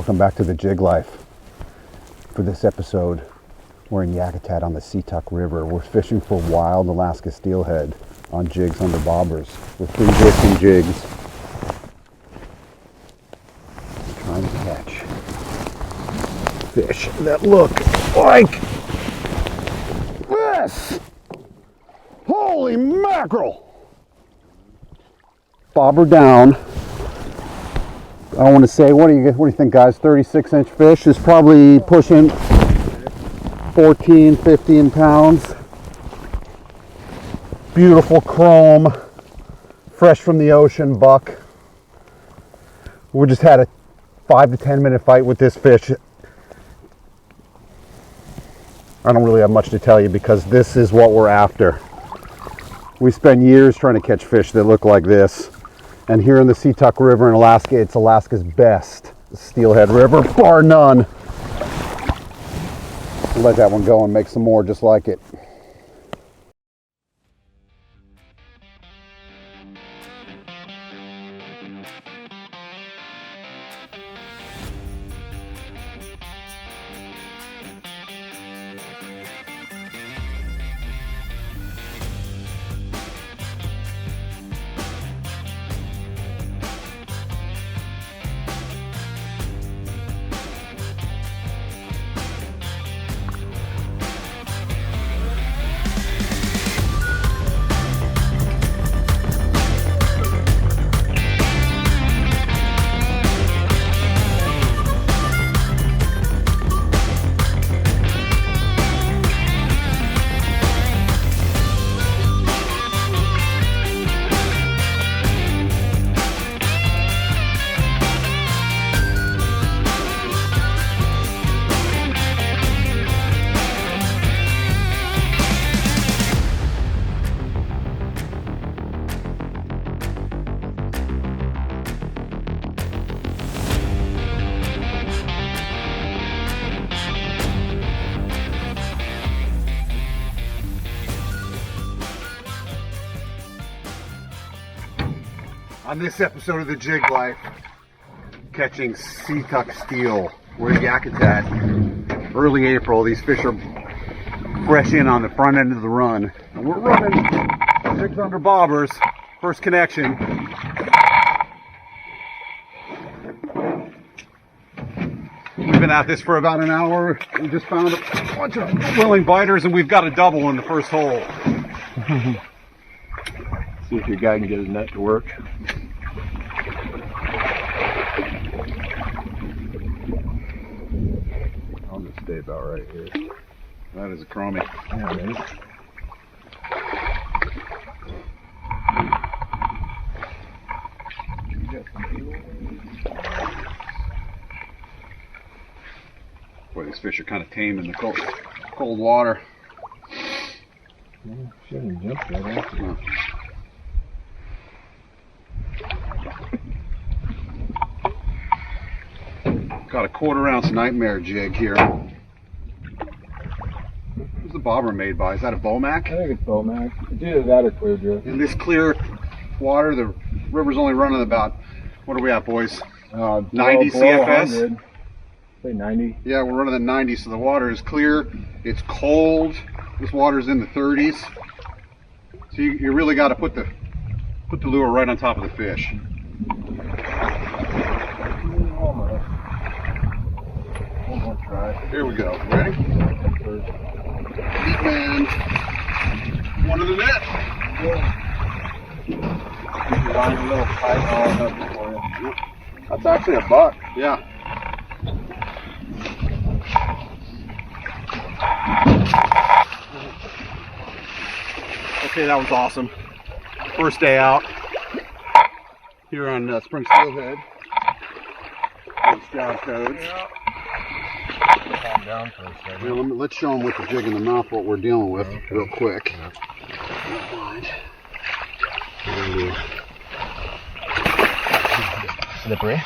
Welcome back to the Jig Life. For this episode, we're in Yakutat on the Situk River. We're fishing for wild Alaska steelhead on jigs under bobbers with 3 drifting jigs. We're trying to catch fish that look like this. Holy mackerel! Bobber down. I want to say, what do you think, guys? 36-inch fish is probably pushing 14, 15 pounds. Beautiful chrome, fresh from the ocean buck. We just had a 5 to 10 minute fight with this fish. I don't really have much to tell you because this is what we're after. We spend years trying to catch fish that look like this. And here in the Situk River in Alaska, it's Alaska's best steelhead river, bar none. We'll let that one go and make some more just like it. On this episode of the Jig Life, catching Situk steel. We're in Yakutat, early April. These fish are fresh in on the front end of the run. And we're running jigs under bobbers. First connection. We've been at this for about an hour. We just found a bunch of willing biters and we've got a double in the first hole. See if your guy can get his net to work. I'll just stay about right here. That is a chromie. Yeah, it is. Boy, these fish are kind of tame in the cold water. Yeah, shouldn't jump right after. Got a 1/4 ounce nightmare jig here. Who's the bobber made by? Is that a Bomac? I think it's Bomac. It's either that or clear drift. In this clear water, the river's only running about, what are we at, boys? 90 CFS? 100. Say 90. Yeah, we're running at 90, so the water is clear. It's cold. This water's in the 30s. So you really got to put the lure right on top of the fish. One more try. Here we go. Ready? And one of the net. Find a little tight all up for you. That's actually a buck. Yeah. Okay, that was awesome. First day out here on Spring Steelhead. Nice job, Codes. Yeah. Calm down for a second. Here, let's show them with the jig in the mouth what we're dealing with real quick. Slippery.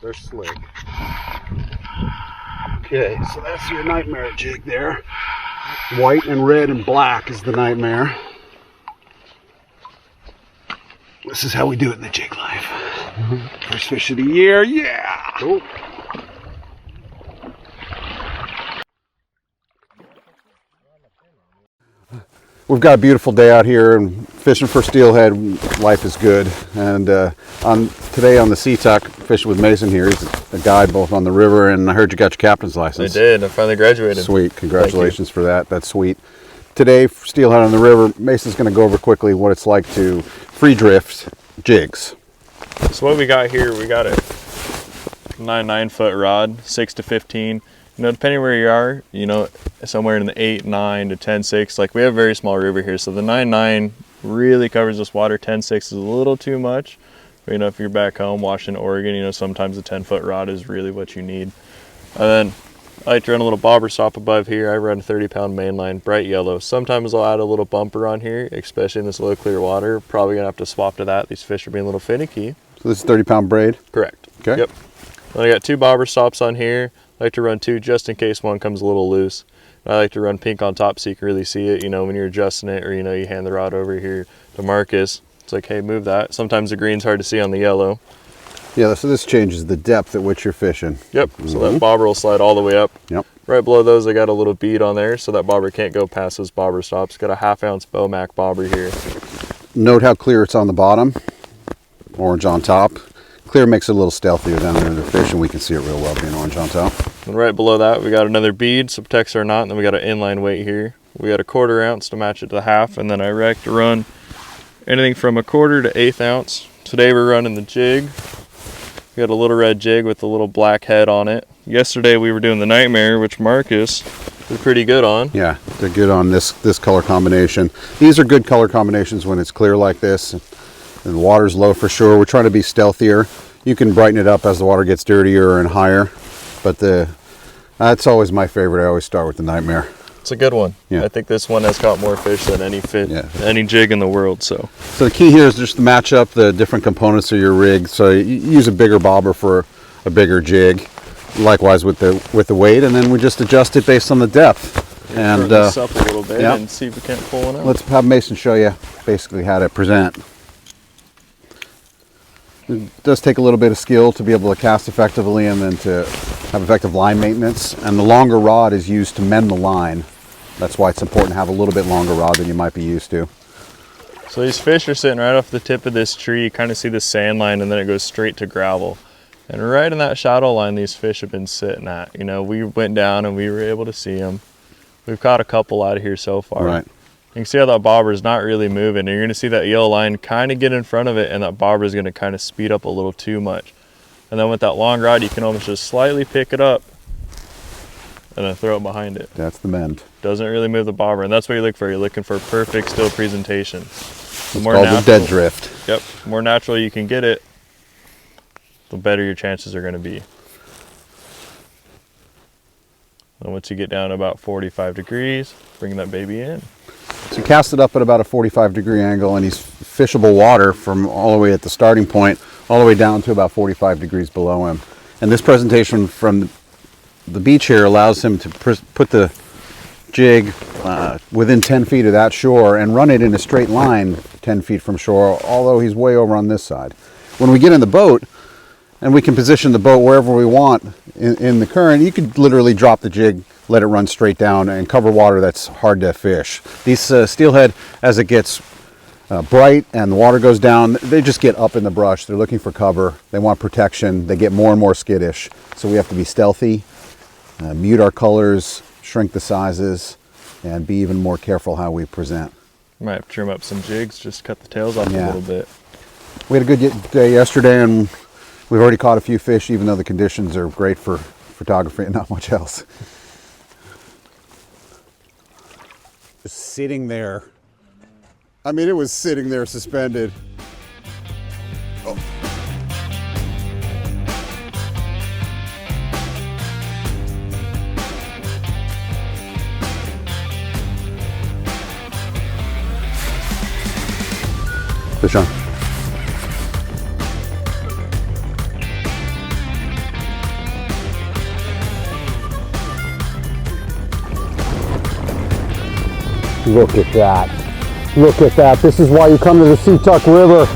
They're slick. Okay, so that's your nightmare jig there. White and red and black is the nightmare. This is how we do it in the Jig Life. First fish of the year, yeah! Cool. We've got a beautiful day out here and fishing for steelhead. Life is good. And today on the Situk, fishing with Mason here. He's a guide both on the river, and I heard you got your captain's license. I did. I finally graduated. Sweet. Congratulations for that. That's sweet. Today, for steelhead on the river, Mason's going to go over quickly what it's like to free drift jigs. So what we got here, we got a 9-foot rod, 6 to 15. You know, depending where you are, you know, somewhere in the 8, 9 to 10-6. Like, we have a very small river here, so the 9-9 really covers this water. 10-6 is a little too much. But, you know, if you're back home, Washington, Oregon, you know, sometimes a 10-foot rod is really what you need. And then I like to run a little bobber stop above here. I run a 30-pound mainline, bright yellow. Sometimes I'll add a little bumper on here, especially in this low clear water. Probably gonna have to swap to that. These fish are being a little finicky. So this is 30-pound braid? Correct. Okay. Yep. Then I got 2 bobber stops on here. I like to run 2 just in case one comes a little loose. I like to run pink on top so you can really see it, you know, when you're adjusting it, or, you know, you hand the rod over here to Marcus. It's like, hey, move that. Sometimes the green's hard to see on the yellow. Yeah, so this changes the depth at which you're fishing. Yep, so that bobber will slide all the way up. Yep. Right below those, I got a little bead on there, so that bobber can't go past those bobber stops. Got a 1/2 ounce Bomac bobber here. Note how clear it's on the bottom, orange on top. Clear makes it a little stealthier down there in the fish, and we can see it real well being orange on top. And right below that, we got another bead, so protects our knot, and then we got an inline weight here. We got a 1/4 ounce to match it to the 1/2, and then I like to run anything from a 1/4 to 1/8 ounce. Today we're running the jig. We got a little red jig with a little black head on it. Yesterday we were doing the Nightmare, which Marcus did pretty good on. Yeah, they're good on this color combination. These are good color combinations when it's clear like this, and the water's low for sure. We're trying to be stealthier. You can brighten it up as the water gets dirtier and higher, but that's always my favorite. I always start with the Nightmare. It's a good one. Yeah. I think this one has caught more fish than any jig in the world. So the key here is just to match up the different components of your rig. So you use a bigger bobber for a bigger jig. Likewise with the weight, and then we just adjust it based on the depth. And this up a little bit yeah. and see if we can't pull one out. Let's have Mason show you basically how to present. It does take a little bit of skill to be able to cast effectively and then to have effective line maintenance. And the longer rod is used to mend the line. That's why it's important to have a little bit longer rod than you might be used to. So these fish are sitting right off the tip of this tree. You kind of see the sand line, and then it goes straight to gravel. And right in that shadow line, these fish have been sitting at. You know, we went down and we were able to see them. We've caught a couple out of here so far. Right. You can see how that bobber is not really moving. And you're going to see that yellow line kind of get in front of it, and that bobber is going to kind of speed up a little too much. And then with that long rod, you can almost just slightly pick it up and then throw it behind it. That's the mend. Doesn't really move the bobber, and that's what you look for. You're looking for perfect still presentation. It's called the dead drift. Yep. The more natural you can get it, the better your chances are going to be. And once you get down to about 45 degrees, bring that baby in. So you cast it up at about a 45-degree angle, and he's fishable water from all the way at the starting point all the way down to about 45 degrees below him. And this presentation from the beach here allows him to put the jig within 10 feet of that shore and run it in a straight line 10 feet from shore, although he's way over on this side. When we get in the boat, and we can position the boat wherever we want in the current, you could literally drop the jig, let it run straight down, and cover water that's hard to fish. These steelhead, as it gets bright and the water goes down, they just get up in the brush. They're looking for cover. They want protection. They get more and more skittish. So we have to be stealthy, mute our colors, shrink the sizes, and be even more careful how we present. Might have to trim up some jigs, just cut the tails off a little bit. We had a good day yesterday, and we've already caught a few fish, even though the conditions are great for photography and not much else. Just sitting there. I mean, it was sitting there suspended. Oh. Fish on. Look at that. Look at that. This is why you come to the Situk River.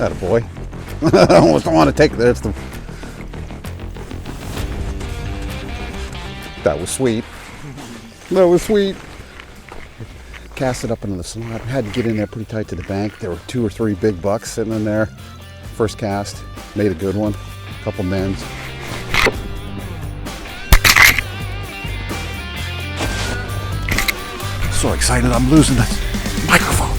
Attaboy. I almost don't want to take it. There's the. That was sweet. That was sweet. Cast it up into the slot. Had to get in there pretty tight to the bank. There were 2 or 3 big bucks sitting in there. First cast, made a good one. A couple mends. So excited, I'm losing the microphone.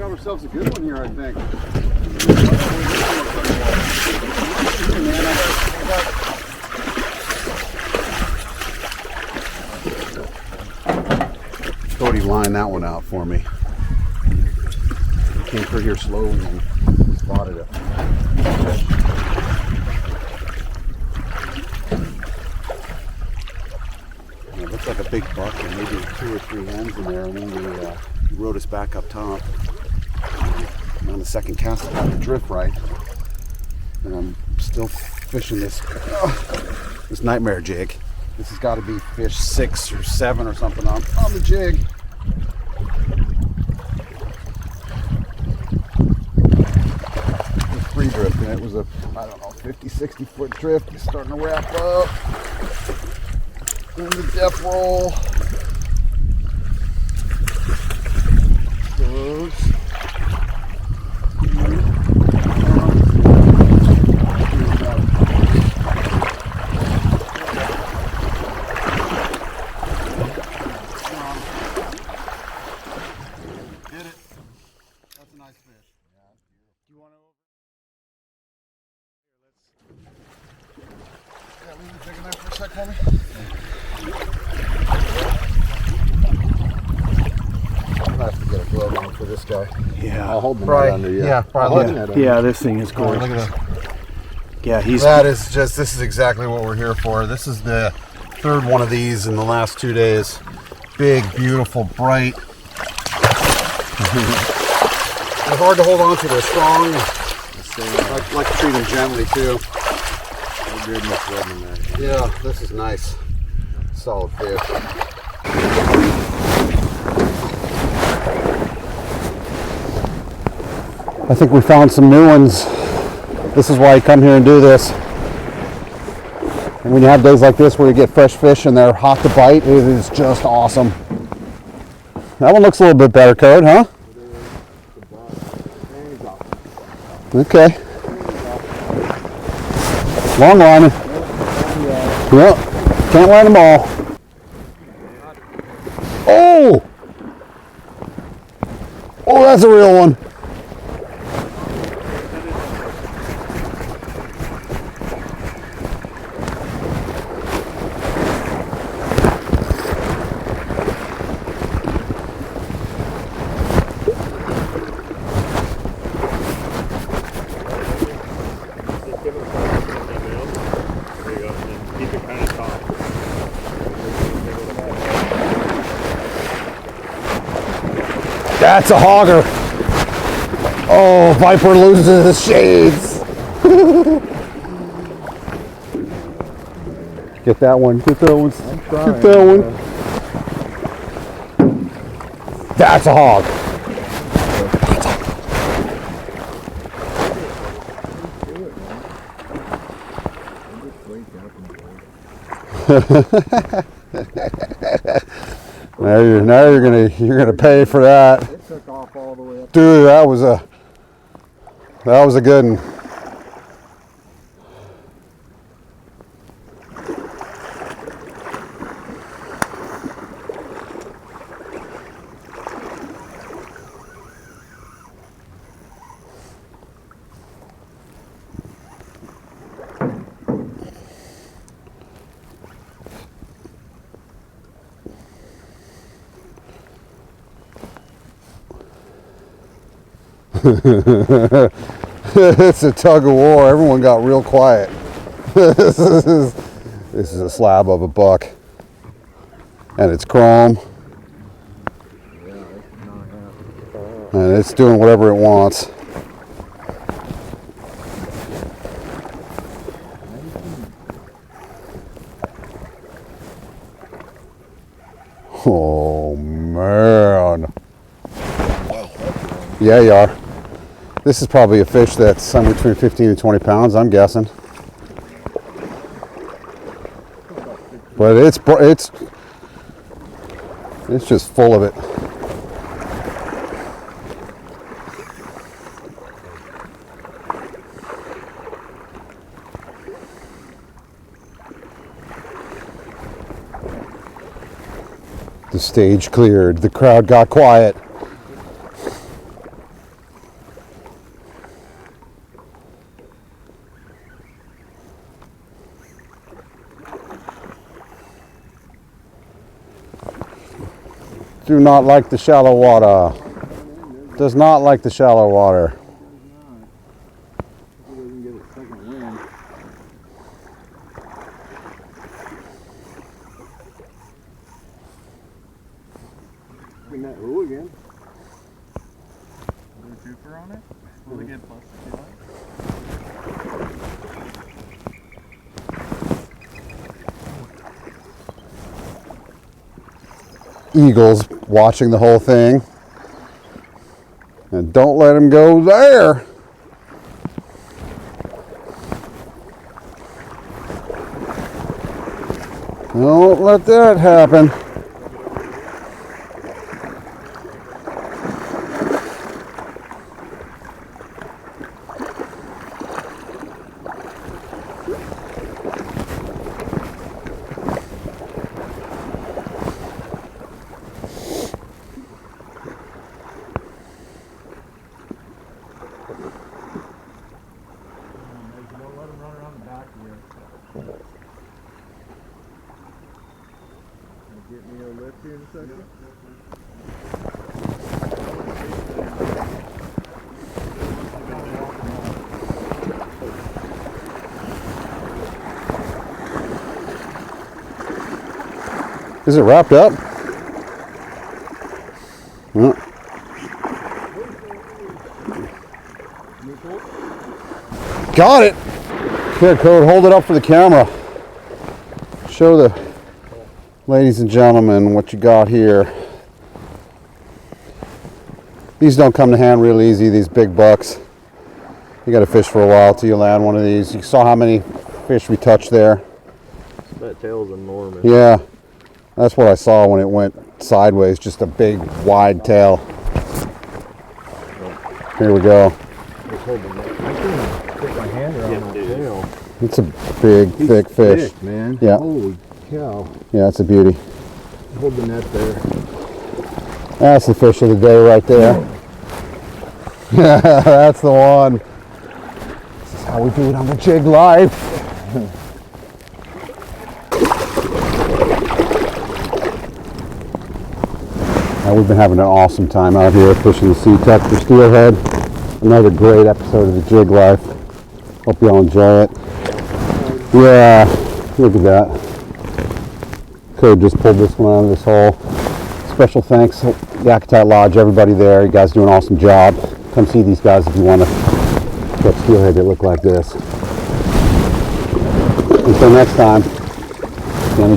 Ourselves a good one here, I think. Cody lined that one out for me. Came through here slowly and spotted it. It looks like a big buck and maybe 2 or 3 hens in there, and then we rode us back up top. And on the second cast, I got the drift right, and I'm still fishing this nightmare jig. This has got to be fish 6 or 7 or something on the jig. It's free drift, and it was a, I don't know, 50, 60 foot drift. It's starting to wrap up. In the death roll. Goes. This guy. Yeah. I'll hold the Right. net under you. Yeah, probably. Yeah, this thing is cool. Look at that. Yeah, This is exactly what we're here for. This is the 3rd one of these in the last 2 days. Big, beautiful, bright. They're hard to hold on to. They're strong. I like to treat them gently too. Yeah, this is nice. Solid fish. I think we found some new ones. This is why I come here and do this. And when you have days like this where you get fresh fish and they're hot to bite, it is just awesome. That one looks a little bit better, Code, huh? Okay. Long line. Yep. Can't line them all. Oh! Oh, that's a real one. That's a hogger. Oh, Viper loses his shades. Get that one. Get that one. Get that one. That's a hog. Now you're gonna pay for that. It took off all the way up. Dude, that was a good one. It's a tug of war. Everyone got real quiet. This is a slab of a buck. And it's chrome. And it's doing whatever it wants. Oh man. Yeah, you are. This is probably a fish that's somewhere between 15 and 20 pounds, I'm guessing. But it's just full of it. The stage cleared. The crowd got quiet. Do not like the shallow water. Does not like the shallow water. Bring that roux again. Super on it? Will we get plus the Eagles watching the whole thing. And don't let him go there. Don't let that happen. Get me a lift here in a second. Is it wrapped up? No. Got it. Here, Code, hold it up for the camera. Show the ladies and gentlemen what you got here. These don't come to hand real easy, these big bucks. You got to fish for a while till you land one of these. You saw how many fish we touched there. That tail's enormous. Yeah, that's what I saw when it went sideways, just a big wide tail. Here we go. Put my hand around that tail. It's a big, thick fish. Thick, man. Yeah. Holy cow. Yeah, it's a beauty. Hold the net there. That's the fish of the day right there. That's the one. This is how we do it on the Jig Life. Now, we've been having an awesome time out here fishing the Situk for steelhead. Another great episode of the Jig Life. Hope you all enjoy it. Yeah, look at that. Could just pulled this one out of this hole. Special thanks, Yakutat Lodge, everybody there. You guys do an awesome job. Come see these guys if you want to get steelhead that look like this. Until next time,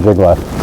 Jig Life.